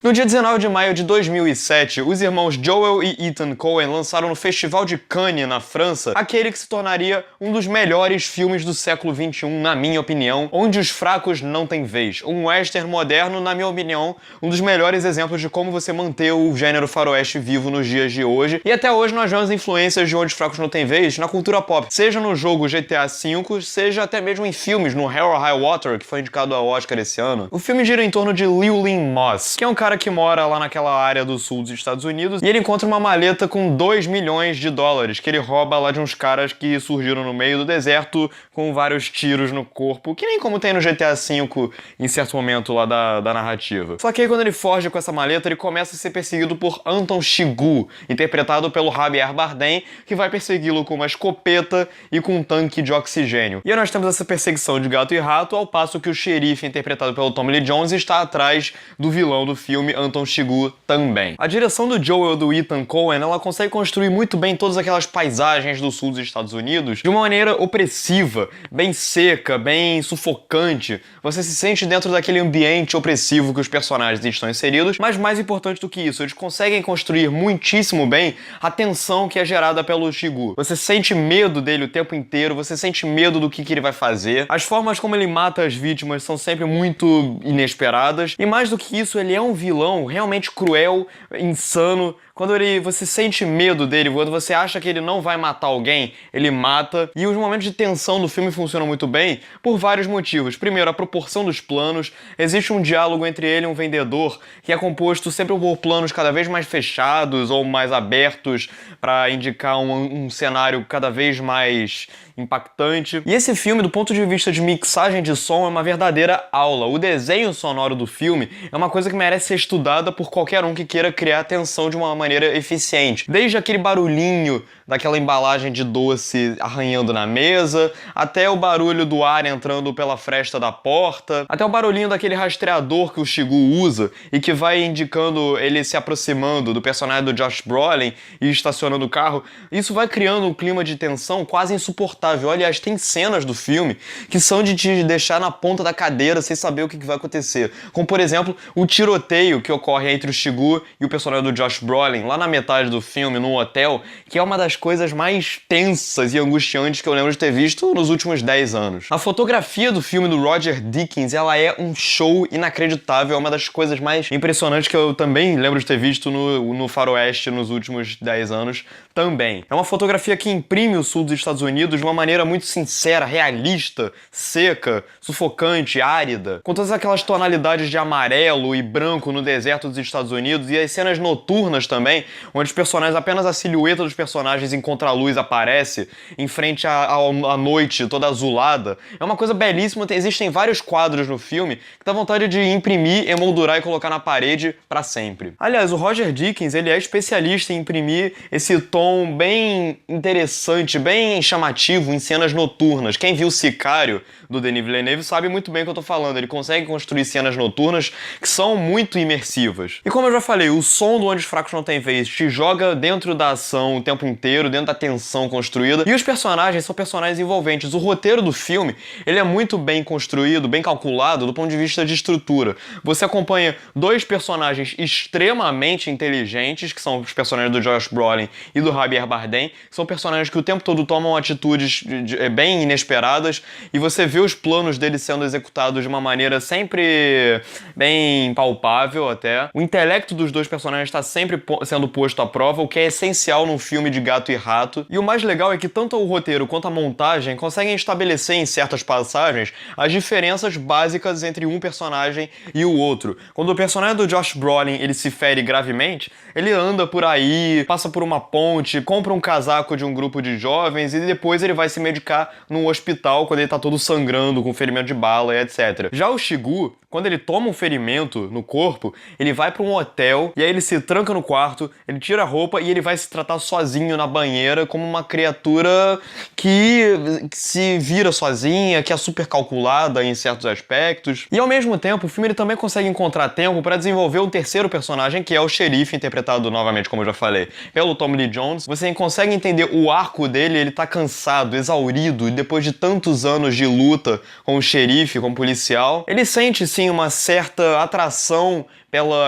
No dia 19 de maio de 2007, os irmãos Joel e Ethan Coen lançaram no Festival de Cannes, na França, aquele que se tornaria um dos melhores filmes do século XXI, na minha opinião, Onde os Fracos Não Têm Vez. Um western moderno, na minha opinião, um dos melhores exemplos de como você manter o gênero faroeste vivo nos dias de hoje. E até hoje nós vemos influências de Onde os Fracos Não Têm Vez na cultura pop, seja no jogo GTA V, seja até mesmo em filmes, no Hell or High Water, que foi indicado ao Oscar esse ano. O filme gira em torno de Llewellyn Moss, que é um cara que mora lá naquela área do sul dos Estados Unidos, e ele encontra uma maleta com 2 milhões de dólares, que ele rouba lá de uns caras que surgiram no meio do deserto com vários tiros no corpo, que nem como tem no GTA V em certo momento lá da narrativa. Só que aí quando ele foge com essa maleta, ele começa a ser perseguido por Anton Chigurh, interpretado pelo Javier Bardem, que vai persegui-lo com uma escopeta e com um tanque de oxigênio. E aí nós temos essa perseguição de gato e rato, ao passo que o xerife, interpretado pelo Tommy Lee Jones, está atrás do vilão do filme, Anton Chigurh, também. A direção do Joel e do Ethan Coen, ela consegue construir muito bem todas aquelas paisagens do sul dos Estados Unidos de uma maneira opressiva, bem seca, bem sufocante. Você se sente dentro daquele ambiente opressivo que os personagens estão inseridos, mas mais importante do que isso, eles conseguem construir muitíssimo bem a tensão que é gerada pelo Chigurh. Você sente medo dele o tempo inteiro, você sente medo do que ele vai fazer. As formas como ele mata as vítimas são sempre muito inesperadas, e mais do que isso, ele é um vilão realmente cruel, insano. Quando você sente medo dele, quando você acha que ele não vai matar alguém, ele mata. E os momentos de tensão do filme funcionam muito bem por vários motivos. Primeiro, a proporção dos planos. Existe um diálogo entre ele e um vendedor que é composto sempre por planos cada vez mais fechados ou mais abertos para indicar um cenário cada vez mais impactante. E esse filme, do ponto de vista de mixagem de som, é uma verdadeira aula. O desenho sonoro do filme é uma coisa que merece ser estudada por qualquer um que queira criar tensão de uma maneira eficiente. Desde aquele barulhinho daquela embalagem de doce arranhando na mesa, até o barulho do ar entrando pela fresta da porta, até o barulhinho daquele rastreador que o Chigurh usa e que vai indicando ele se aproximando do personagem do Josh Brolin e estacionando o carro. Isso vai criando um clima de tensão quase insuportável. Aliás, tem cenas do filme que são de te deixar na ponta da cadeira sem saber o que vai acontecer. Como, por exemplo, o tiroteio que ocorre entre o Chigurh e o personagem do Josh Brolin, lá na metade do filme, num hotel, que é uma das coisas mais tensas e angustiantes que eu lembro de ter visto nos últimos 10 anos. A fotografia do filme do Roger Deakins, ela é um show inacreditável, é uma das coisas mais impressionantes que eu também lembro de ter visto no faroeste nos últimos 10 anos também. É uma fotografia que imprime o sul dos Estados Unidos de uma maneira muito sincera, realista, seca, sufocante, árida, com todas aquelas tonalidades de amarelo e branco no deserto dos Estados Unidos, e as cenas noturnas também, onde os personagens, apenas a silhueta dos personagens em contraluz aparece em frente à noite toda azulada. É uma coisa belíssima, existem vários quadros no filme que dá vontade de imprimir, emoldurar e colocar na parede pra sempre. Aliás, o Roger Deakins, ele é especialista em imprimir esse tom bem interessante, bem chamativo em cenas noturnas. Quem viu Sicário, do Denis Villeneuve, sabe muito bem o que eu tô falando. Ele consegue construir cenas noturnas que são muito imersivas. E como eu já falei, o som do Onde os Fracos Não Têm Vez te joga dentro da ação o tempo inteiro, dentro da tensão construída. E os personagens são personagens envolventes. O roteiro do filme, ele é muito bem construído, bem calculado do ponto de vista de estrutura. Você acompanha dois personagens extremamente inteligentes, que são os personagens do Josh Brolin e do Javier Bardem. São personagens que o tempo todo tomam atitudes bem inesperadas, e você vê os planos deles sendo executados de uma maneira sempre bem palpável até. O intelecto dos dois personagens está sempre sendo posto à prova, o que é essencial num filme de gato e rato. E o mais legal é que tanto o roteiro quanto a montagem conseguem estabelecer em certas passagens as diferenças básicas entre um personagem e o outro. Quando o personagem do Josh Brolin ele se fere gravemente, ele anda por aí, passa por uma ponte, compra um casaco de um grupo de jovens e depois ele vai se medicar num hospital quando ele tá todo sangrando, com ferimento de bala e etc. Já o Chigurh, quando ele toma um ferimento no corpo, ele vai para um hotel e aí ele se tranca no quarto, ele tira a roupa e ele vai se tratar sozinho na banheira como uma criatura que se vira sozinha, que é super calculada em certos aspectos. E ao mesmo tempo, o filme ele também consegue encontrar tempo para desenvolver um terceiro personagem, que é o xerife, interpretado novamente, como eu já falei, pelo Tommy Lee Jones. Você consegue entender o arco dele, ele tá cansado, exaurido, e depois de tantos anos de luta como xerife, como policial, ele sente sim uma certa atração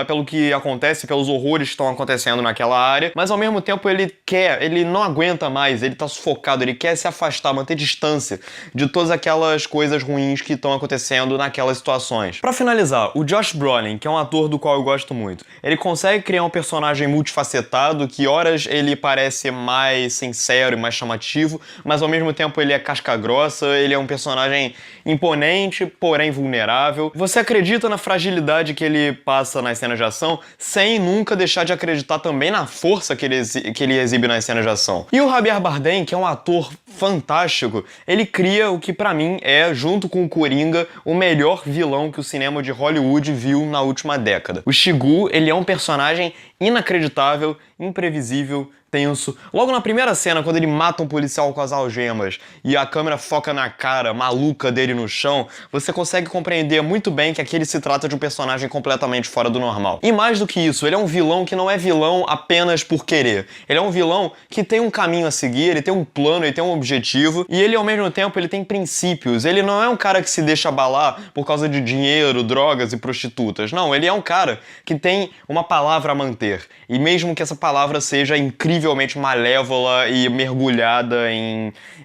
pelo que acontece, pelos horrores que estão acontecendo naquela área, mas ao mesmo tempo ele não aguenta mais, ele tá sufocado, ele quer se afastar, manter distância de todas aquelas coisas ruins que estão acontecendo naquelas situações. Pra finalizar, o Josh Brolin, que é um ator do qual eu gosto muito, ele consegue criar um personagem multifacetado que horas ele parece mais sincero e mais chamativo, mas ao mesmo tempo ele é casca grossa, ele é um personagem imponente, porém vulnerável. Você acredita na fragilidade que ele passa nas cenas de ação, sem nunca deixar de acreditar também na força que ele exibe nas cenas de ação. E o Javier Bardem, que é um ator fantástico, ele cria o que pra mim é, junto com o Coringa, o melhor vilão que o cinema de Hollywood viu na última década. O Shigu, ele é um personagem inacreditável, imprevisível, tenso. Logo na primeira cena, quando ele mata um policial com as algemas e a câmera foca na cara maluca dele no chão, você consegue compreender muito bem que aquele se trata de um personagem completamente fora do normal. E mais do que isso, ele é um vilão que não é vilão apenas por querer. Ele é um vilão que tem um caminho a seguir, ele tem um plano, ele tem um objetivo, e ele ao mesmo tempo ele tem princípios. Ele não é um cara que se deixa abalar por causa de dinheiro, drogas e prostitutas. Não, ele é um cara que tem uma palavra a manter. E mesmo que essa palavra seja incrivelmente malévola e mergulhada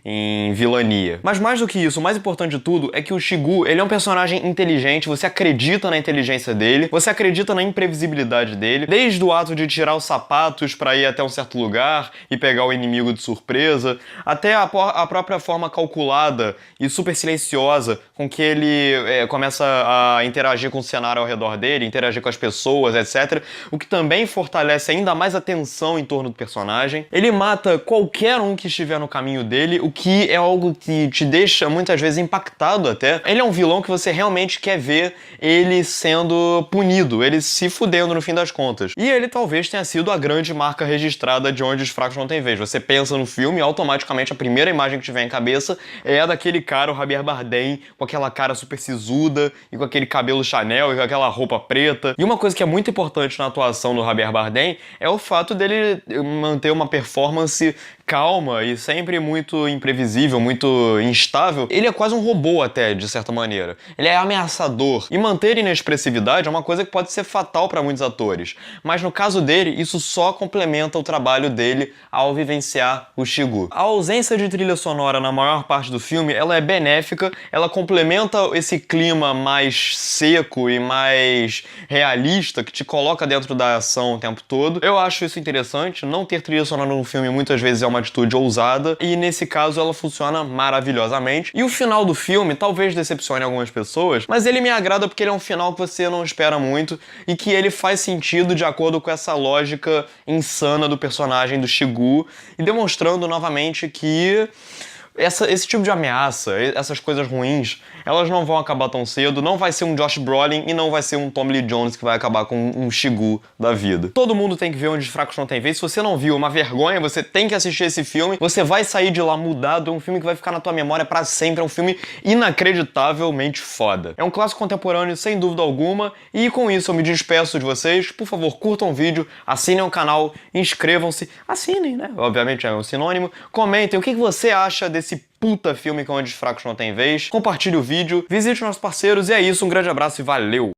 em vilania. Mas mais do que isso, o mais importante de tudo é que o Shigu, ele é um personagem inteligente, você acredita na inteligência dele, você acredita na imprevisibilidade dele, desde o ato de tirar os sapatos pra ir até um certo lugar e pegar o inimigo de surpresa, até a própria forma calculada e super silenciosa com que ele começa a interagir com o cenário ao redor dele, interagir com as pessoas, etc. O que também fortalece ainda mais a tensão em torno do personagem. Ele mata qualquer um que estiver no caminho dele, o que é algo que te deixa muitas vezes impactado até. Ele é um vilão que você realmente quer ver ele sendo punido, ele se fudendo no fim das contas. E ele talvez tenha sido a grande marca registrada de Onde os Fracos Não Têm Vez. Você pensa no filme e automaticamente a primeira imagem que te vem à cabeça é a daquele cara, o Javier Bardem, com aquela cara super sisuda e com aquele cabelo Chanel e com aquela roupa preta. E uma coisa que é muito importante na atuação do Javier Bardem é o fato dele manter uma performance calma e sempre muito imprevisível, muito instável. Ele é quase um robô até, de certa maneira. Ele é ameaçador. E manter inexpressividade é uma coisa que pode ser fatal para muitos atores. Mas no caso dele, isso só complementa o trabalho dele ao vivenciar o Shigu. A ausência de trilha sonora na maior parte do filme, ela é benéfica, ela complementa esse clima mais seco e mais realista que te coloca dentro da ação o tempo todo. Eu acho isso interessante. Não ter trilha sonora no filme muitas vezes é uma atitude ousada, e nesse caso ela funciona maravilhosamente. E o final do filme talvez decepcione algumas pessoas, mas ele me agrada porque ele é um final que você não espera muito e que ele faz sentido de acordo com essa lógica insana do personagem do Shigu, e demonstrando novamente que esse tipo de ameaça, essas coisas ruins, elas não vão acabar tão cedo, não vai ser um Josh Brolin e não vai ser um Tommy Lee Jones que vai acabar com um Shigu da vida. Todo mundo tem que ver Onde os Fracos Não Têm Vez. Se você não viu, é uma vergonha, você tem que assistir esse filme, você vai sair de lá mudado, é um filme que vai ficar na tua memória pra sempre, é um filme inacreditavelmente foda. É um clássico contemporâneo sem dúvida alguma, e com isso eu me despeço de vocês. Por favor, curtam o vídeo, assinem o canal, inscrevam-se, assinem, né? Obviamente é um sinônimo. Comentem o que você acha desse puta filme que é Onde os Fracos Não Têm Vez. Compartilhe o vídeo, visite nossos parceiros, e é isso, um grande abraço e valeu!